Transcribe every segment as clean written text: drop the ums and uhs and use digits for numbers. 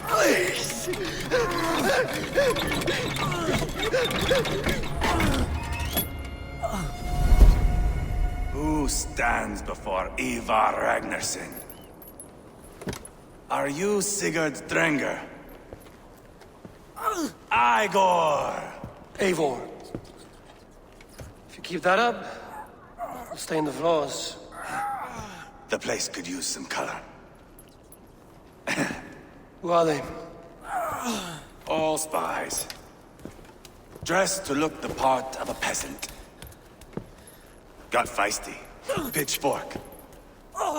Please! Who stands before Ivarr Ragnarsson? Are you Sigurd Drenger? Igor! Eivor. If you keep that up, I'll stay in the floors. The place could use some color. Who are they? All spies. Dressed to look the part of a peasant. Got feisty. Pitchfork.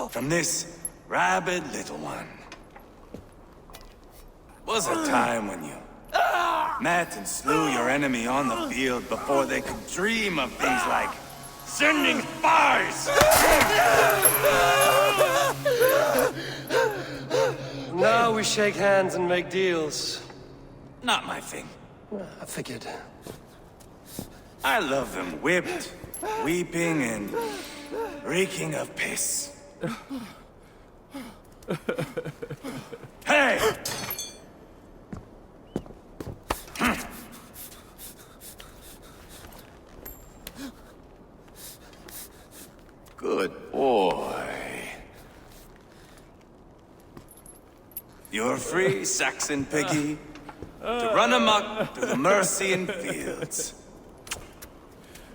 From this rabid little one. Was a time when you met and slew your enemy on the field before they could dream of things like sending spies! Now we shake hands and make deals. Not my thing. I figured. I love them whipped, weeping, and reeking of piss. Hey! Good boy. You're free, Saxon piggy, to run amok through the Mercian fields.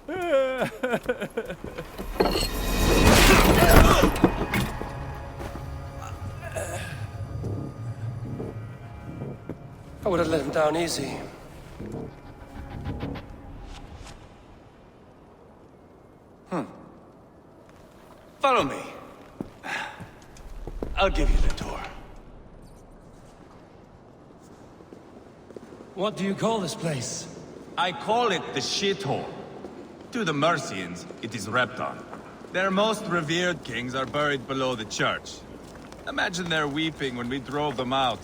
I would have let him down easy. Follow me. I'll give you the tour. What do you call this place? I call it the shithole. To the Mercians, it is Repton. Their most revered kings are buried below the church. Imagine their weeping when we drove them out.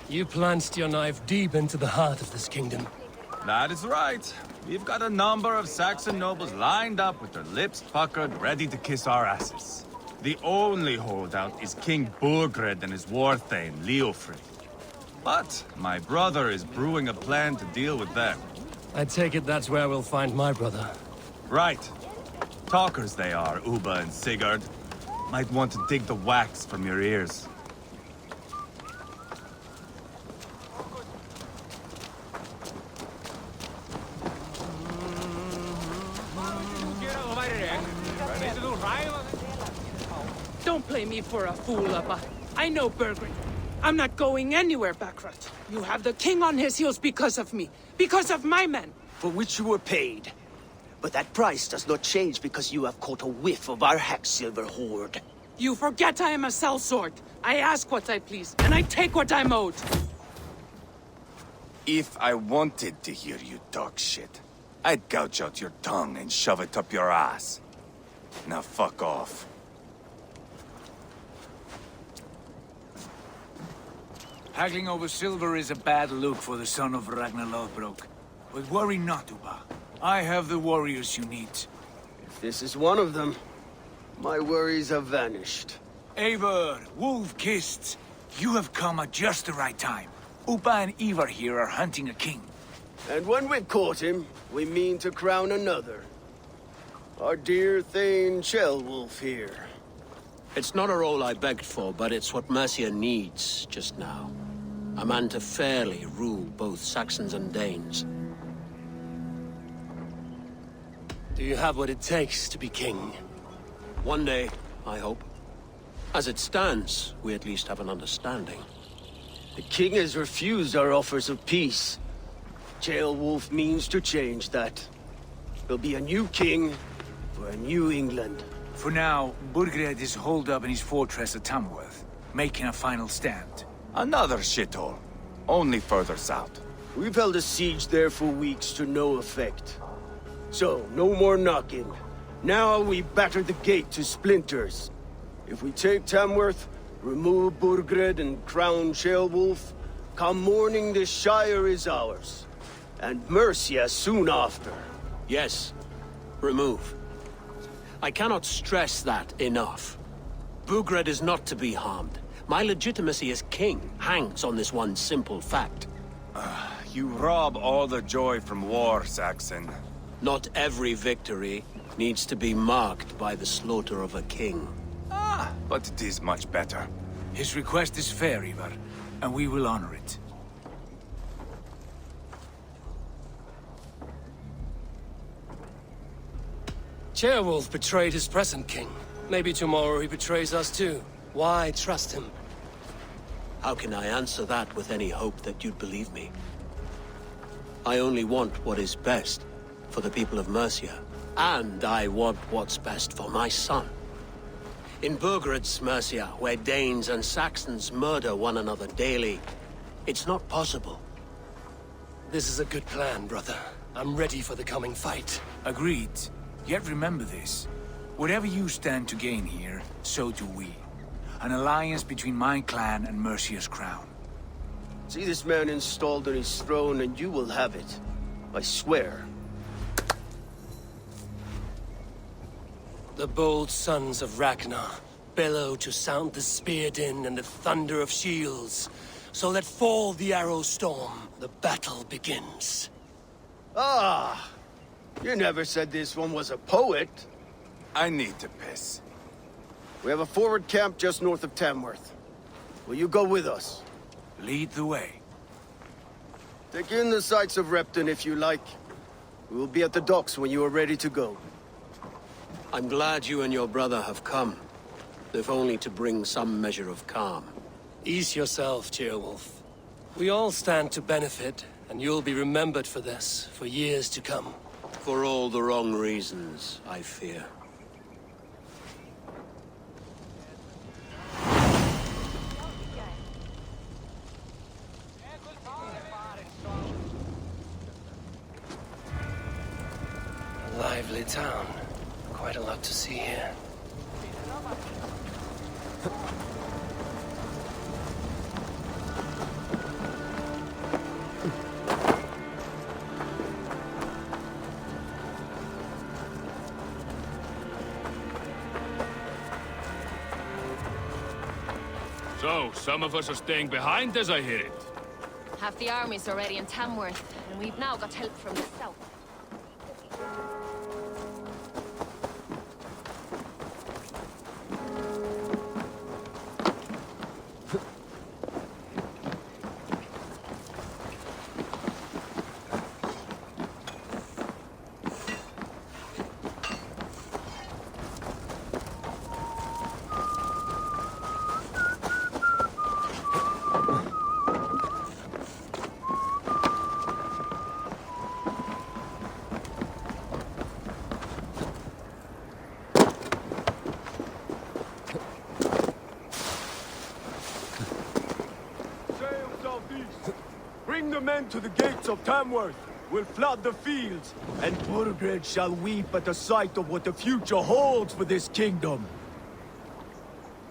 You plunged your knife deep into the heart of this kingdom. That is right. We've got a number of Saxon nobles lined up with their lips puckered, ready to kiss our asses. The only holdout is King Burgred and his war-thane, Leofrid. But my brother is brewing a plan to deal with them. I take it that's where we'll find my brother. Right. Talkers they are, Ubba and Sigurd. Might want to dig the wax from your ears. Don't play me for a fool, Ubba. I know Burgred. I'm not going anywhere, Backrot. You have the king on his heels because of me. Because of my men. For which you were paid. But that price does not change because you have caught a whiff of our Hacksilver hoard. You forget I am a sellsword. I ask what I please, and I take what I'm owed. If I wanted to hear you talk shit, I'd gouge out your tongue and shove it up your ass. Now fuck off. Haggling over silver is a bad look for the son of Ragnar Lothbrok. But worry not, Ubba. I have the warriors you need. If this is one of them, my worries have vanished. Eivor, wolf-kissed, you have come at just the right time. Ubba and Ivarr here are hunting a king. And when we've caught him, we mean to crown another. Our dear Thane Ceolwulf here. It's not a role I begged for, but it's what Mercia needs just now. A man to fairly rule both Saxons and Danes. Do you have what it takes to be king? One day, I hope. As it stands, we at least have an understanding. The king has refused our offers of peace. Ceolwulf means to change that. There'll be a new king for a new England. For now, Burgred is holed up in his fortress at Tamworth, making a final stand. Another shithole. Only further south. We've held a siege there for weeks to no effect. So, no more knocking. Now we batter the gate to splinters. If we take Tamworth, remove Burgred and crown Ceolwulf, come morning the Shire is ours. And Mercia soon after. Yes, remove. I cannot stress that enough. Bugred is not to be harmed. My legitimacy as king hangs on this one simple fact. You rob all the joy from war, Saxon. Not every victory needs to be marked by the slaughter of a king. But it is much better. His request is fair, Ivarr, and we will honor it. Ceolwulf betrayed his present king. Maybe tomorrow he betrays us too. Why trust him? How can I answer that with any hope that you'd believe me? I only want what is best for the people of Mercia. And I want what's best for my son. In Burgred's Mercia, where Danes and Saxons murder one another daily, it's not possible. This is a good plan, brother. I'm ready for the coming fight. Agreed. Yet remember this. Whatever you stand to gain here, so do we. An alliance between my clan and Mercia's crown. See this man installed on his throne and you will have it. I swear. The bold sons of Ragnar bellow to sound the spear din and the thunder of shields. So let fall the arrow storm. The battle begins. Ah! You never said this one was a poet. I need to piss. We have a forward camp just north of Tamworth. Will you go with us? Lead the way. Take in the sights of Repton if you like. We will be at the docks when you are ready to go. I'm glad you and your brother have come, if only to bring some measure of calm. Ease yourself, Ceolwulf. We all stand to benefit, and you'll be remembered for this, for years to come. For all the wrong reasons, I fear. A lively town. Quite a lot to see here. So, some of us are staying behind as I hear it. Half the army's already in Tamworth, and we've now got help from the south. Sail southeast. Bring the men to the gates of Tamworth. We'll flood the fields, and Burgred shall weep at the sight of what the future holds for this kingdom.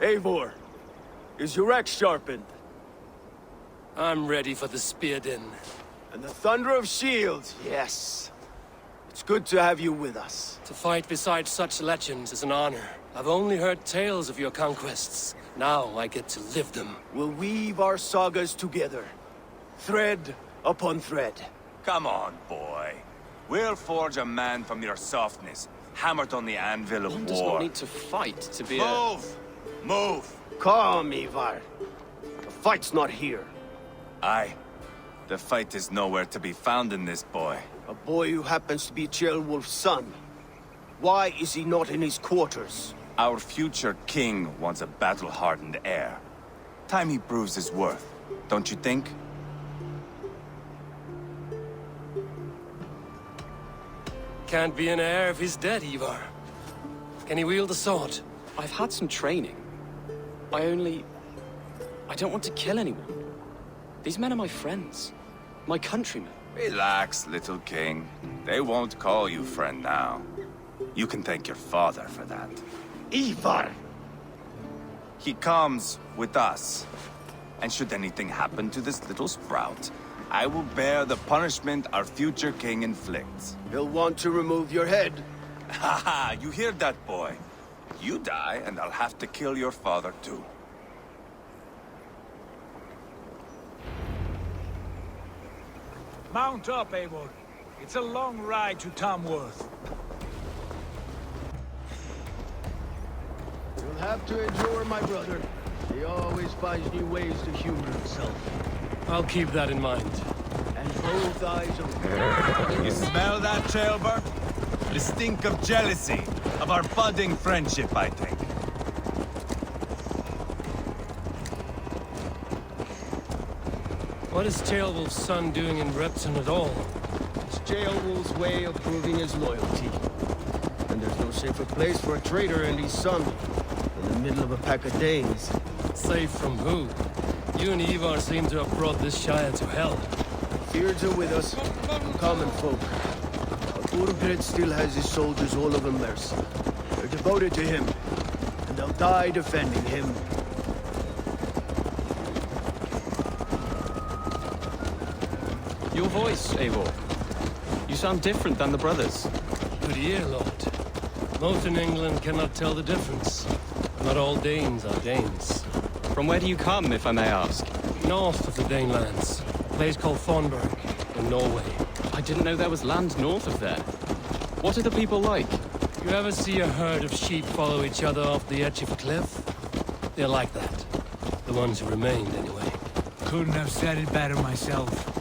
Eivor, is your axe sharpened? I'm ready for the spear din. And the thunder of shields, yes. It's good to have you with us. To fight beside such legends is an honor. I've only heard tales of your conquests. Now I get to live them. We'll weave our sagas together, thread upon thread. Come on, boy. We'll forge a man from your softness, hammered on the anvil of One war. does not need to fight to be Move! Move! Calm, Ivarr. The fight's not here. Aye. The fight is nowhere to be found in this boy. A boy who happens to be Ceolwulf's son. Why is he not in his quarters? Our future king wants a battle-hardened heir. Time he proves his worth, don't you think? Can't be an heir if he's dead, Ivarr. Can he wield a sword? I've had some training. I don't want to kill anyone. These men are my friends. My countrymen. Relax, little king. They won't call you friend now. You can thank your father for that. Ivarr! He comes with us. And should anything happen to this little sprout, I will bear the punishment our future king inflicts. He'll want to remove your head. Haha, you hear that, boy? You die, and I'll have to kill your father, too. Mount up, Eivor. It's a long ride to Tamworth. You'll have to endure, my brother. He always finds new ways to humor himself. I'll keep that in mind. And both eyes open. You smell that, Ceolbert? The stink of jealousy, of our budding friendship, I think. What is Ceolwulf's son doing in Repton at all? It's Ceolwulf's way of proving his loyalty. And there's no safer place for a traitor and his son in the middle of a pack of Danes. Safe from who? You and Ivarr seem to have brought this Shire to hell. Fears are with us, common folk. But Burgred still has his soldiers all over Mercia. They're devoted to him, and they'll die defending him. Your voice, Eivor. You sound different than the brothers. Good ear, Lord. Most in England cannot tell the difference. Not all Danes are Danes. From where do you come, if I may ask? North of the Danelands. A place called Thornburg, in Norway. I didn't know there was land north of there. What are the people like? You ever see a herd of sheep follow each other off the edge of a cliff? They're like that. The ones who remained, anyway. Couldn't have said it better myself.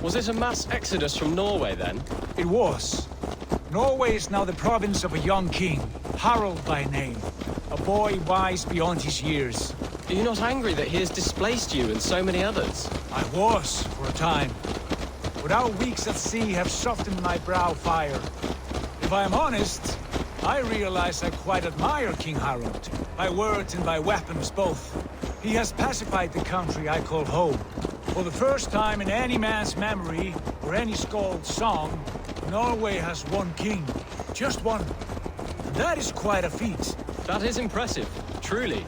Was it a mass exodus from Norway, then? It was. Norway is now the province of a young king, Harald by name. A boy wise beyond his years. Are you not angry that he has displaced you and so many others? I was, for a time. But our weeks at sea have softened my brow fire. If I am honest, I realize I quite admire King Harald. By words and by weapons both. He has pacified the country I call home. For the first time in any man's memory, or any skald's song, Norway has one king. Just one. And that is quite a feat. That is impressive, truly.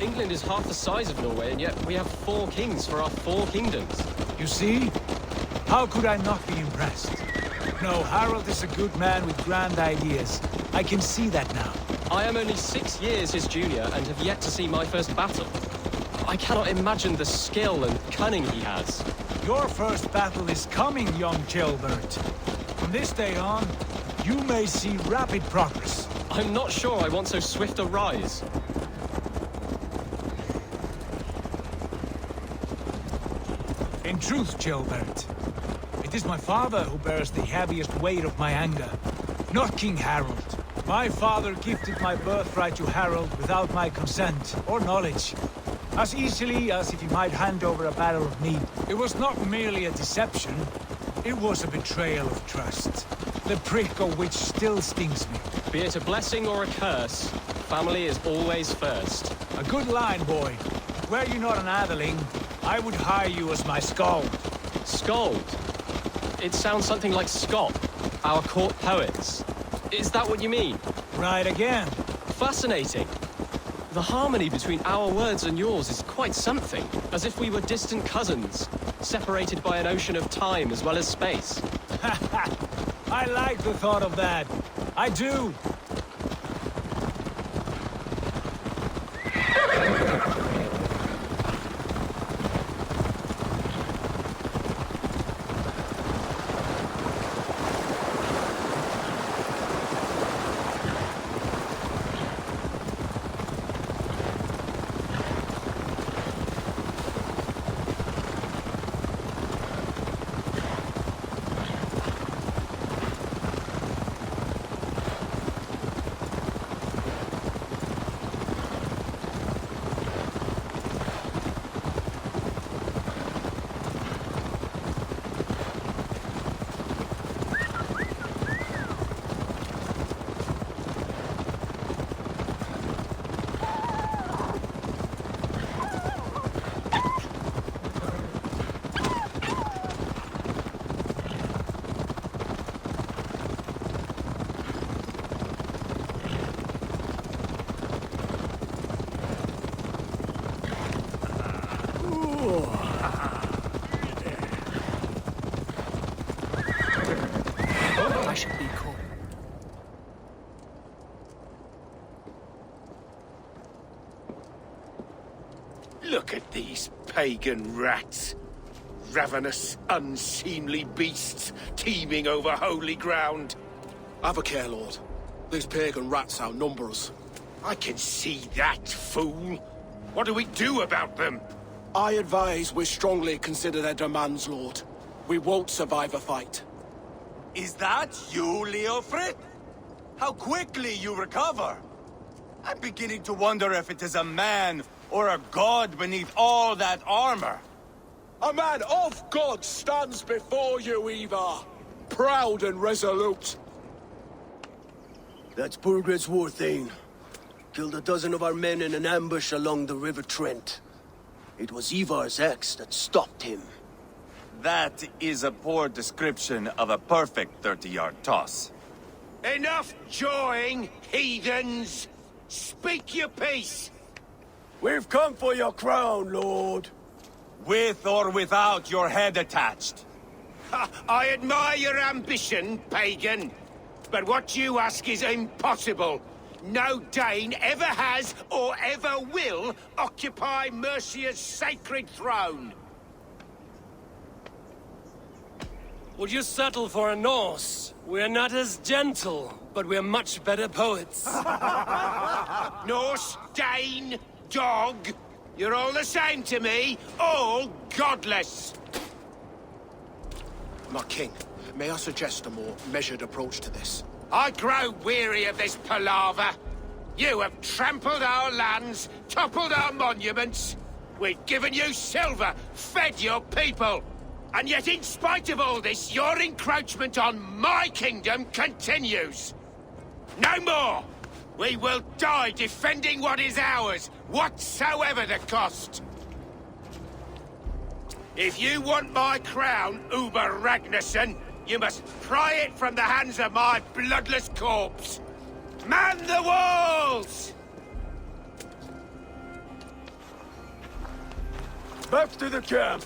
England is half the size of Norway, and yet we have 4 kings for our 4 kingdoms. You see? How could I not be impressed? No, Harald is a good man with grand ideas. I can see that now. I am only 6 years his junior and have yet to see my first battle. I cannot imagine the skill and cunning he has. Your first battle is coming, young Ceolbert. From this day on, you may see rapid progress. I'm not sure I want so swift a rise. In truth, Ceolbert, it is my father who bears the heaviest weight of my anger, not King Harald. My father gifted my birthright to Harald without my consent or knowledge. As easily as if he might hand over a barrel of mead. It was not merely a deception, it was a betrayal of trust. The prick of which still stings me. Be it a blessing or a curse, family is always first. A good line, boy. Were you not an atheling, I would hire you as my skald. Skald? It sounds something like Scott, our court poets. Is that what you mean? Right again. Fascinating. The harmony between our words and yours is quite something. As if we were distant cousins, separated by an ocean of time as well as space. I like the thought of that. I do. Look at these pagan rats. Ravenous, unseemly beasts teeming over holy ground. Have a care, Lord. These pagan rats outnumber us. I can see that, fool. What do we do about them? I advise we strongly consider their demands, Lord. We won't survive a fight. Is that you, Leofrid? How quickly you recover! I'm beginning to wonder if it is a man or a god beneath all that armor. A man of God stands before you, Ivarr. Proud and resolute. That's Burgred's war thane. Killed a dozen of our men in an ambush along the River Trent. It was Ivar's axe that stopped him. That is a poor description of a perfect 30-yard toss. Enough jawing, heathens! Speak your peace! We've come for your crown, Lord. With or without your head attached. I admire your ambition, pagan. But what you ask is impossible. No Dane ever has or ever will occupy Mercia's sacred throne. Would you settle for a Norse? We're not as gentle, but we're much better poets. Norse, Dane, dog. You're all the same to me. All godless. My king, may I suggest a more measured approach to this? I grow weary of this palaver. You have trampled our lands, toppled our monuments. We've given you silver, fed your people. And yet, in spite of all this, your encroachment on my kingdom continues. No more! We will die defending what is ours, whatsoever the cost. If you want my crown, Ubba Ragnarsson, you must pry it from the hands of my bloodless corpse. Man the walls! Back to the camp.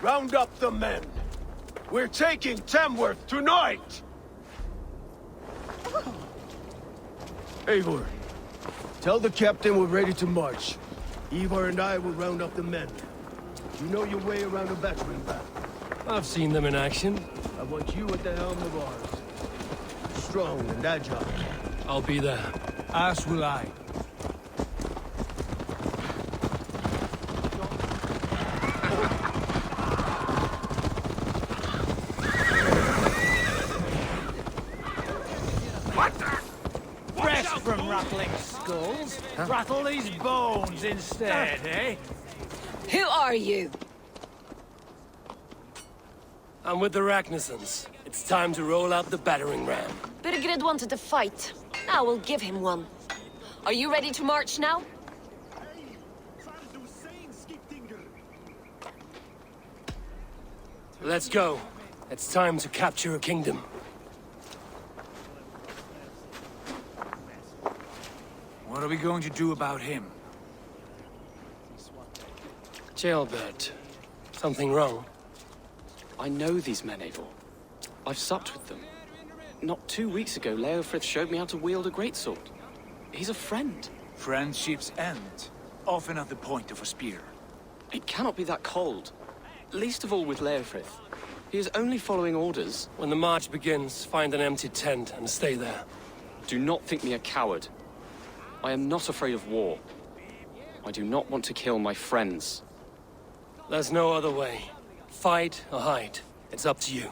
Round up the men. We're taking Tamworth tonight! Eivor, tell the captain we're ready to march. Ivarr and I will round up the men. You know your way around a battering ram. I've seen them in action. I want you at the helm of ours. Strong and agile. I'll be there. As will I. Rest from rattling skulls. Rattle these bones instead, eh? Who are you? I'm with the Ragnarssons. It's time to roll out the battering ram. Burgred wanted to fight. Now we'll give him one. Are you ready to march now? Let's go. It's time to capture a kingdom. What are we going to do about him? Jailbird. Something wrong? I know these men, Eivor. I've supped with them. Not 2 weeks ago, Leofrith showed me how to wield a greatsword. He's a friend. Friendships end, often at the point of a spear. It cannot be that cold. Least of all with Leofrith. He is only following orders. When the march begins, find an empty tent and stay there. Do not think me a coward. I am not afraid of war. I do not want to kill my friends. There's no other way. Fight or hide. It's up to you.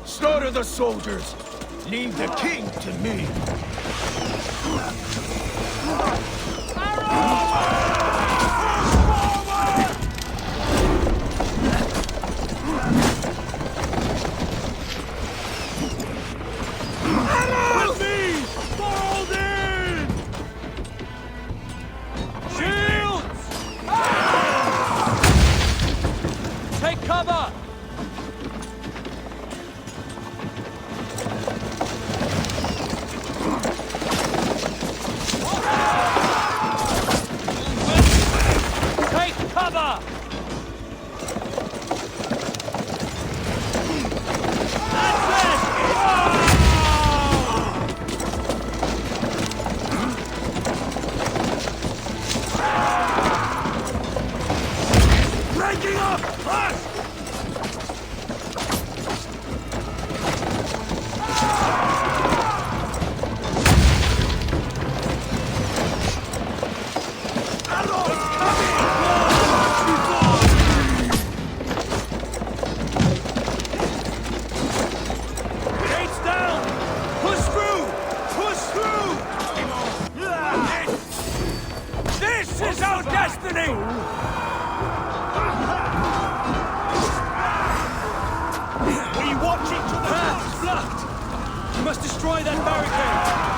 Slaughter the soldiers! Leave the king to me! Arrow! must destroy that barricade!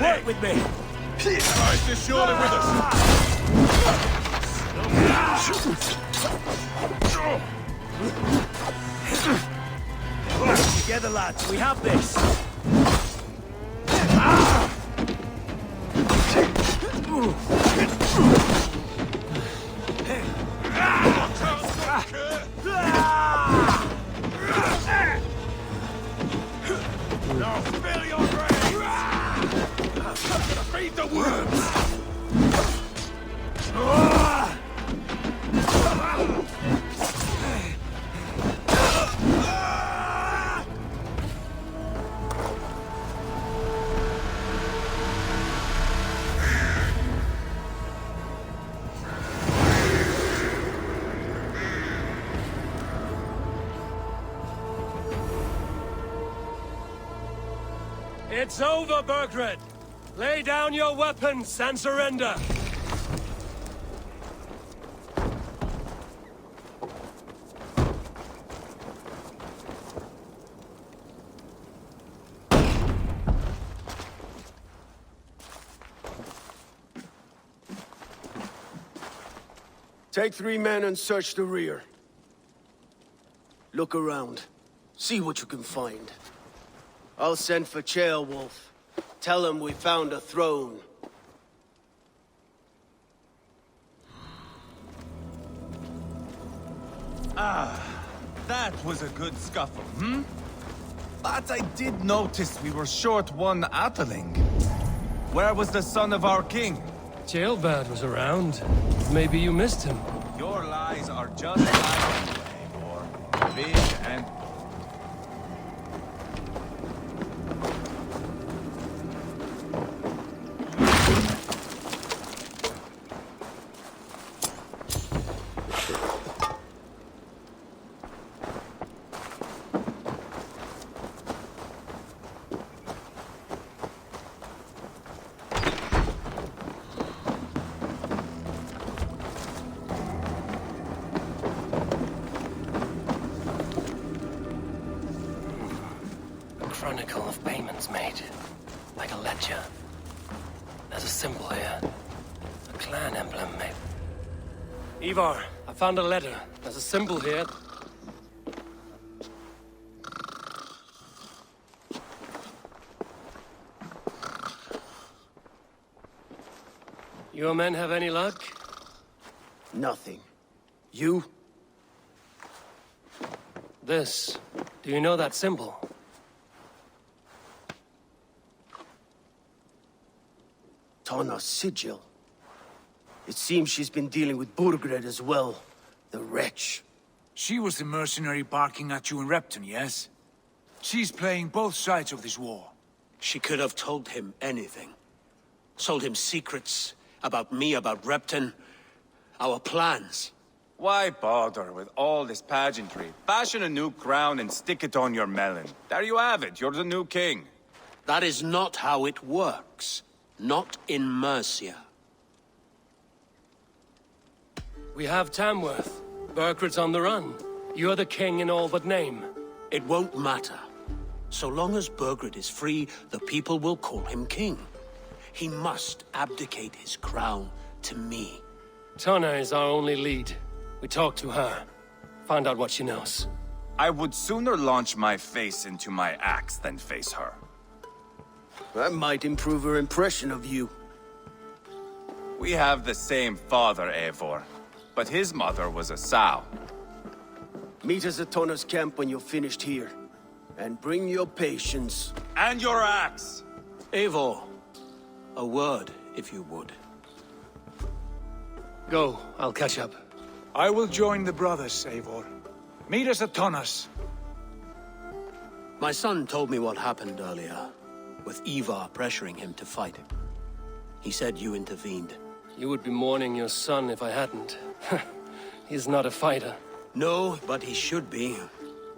Work with me. Christ is surely with us. Together, lads. We have this. Now spill your brains! Feed the worms! It's over, Burgred! Lay down your weapons and surrender! Take 3 men and search the rear. Look around. See what you can find. I'll send for Ceolwulf. Tell him we found a throne. That was a good scuffle, hmm? But I did notice we were short one Atheling. Where was the son of our king? Ceolbad was around. Maybe you missed him. Your lies are just lies anyway, Eivor. Big and... chronicle of payments made. Like a ledger. There's a symbol here. A clan emblem, maybe. Ivarr, I found a letter. There's a symbol here. Your men have any luck? Nothing. You? This. Do you know that symbol? Tana's sigil. It seems she's been dealing with Burgred as well. The wretch. She was the mercenary barking at you in Repton, yes? She's playing both sides of this war. She could have told him anything. Sold him secrets about me, about Repton, our plans. Why bother with all this pageantry? Fashion a new crown and stick it on your melon. There you have it, you're the new king. That is not how it works. Not in Mercia. We have Tamworth. Burgred's on the run. You're the king in all but name. It won't matter. So long as Burgred is free, the people will call him king. He must abdicate his crown to me. Tana is our only lead. We talk to her. Find out what she knows. I would sooner launch my face into my axe than face her. That might improve her impression of you. We have the same father, Eivor, but his mother was a sow. Meet us at Tana's camp when you're finished here. And bring your patience. And your axe! Eivor, a word, if you would. Go, I'll catch up. I will join the brothers, Eivor. Meet us at Tana's. My son told me what happened earlier, with Ivarr pressuring him to fight. He said you intervened. You would be mourning your son if I hadn't. He's not a fighter. No, but he should be.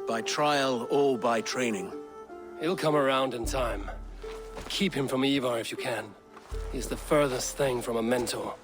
By trial or by training. He'll come around in time. Keep him from Ivarr if you can. He's the furthest thing from a mentor.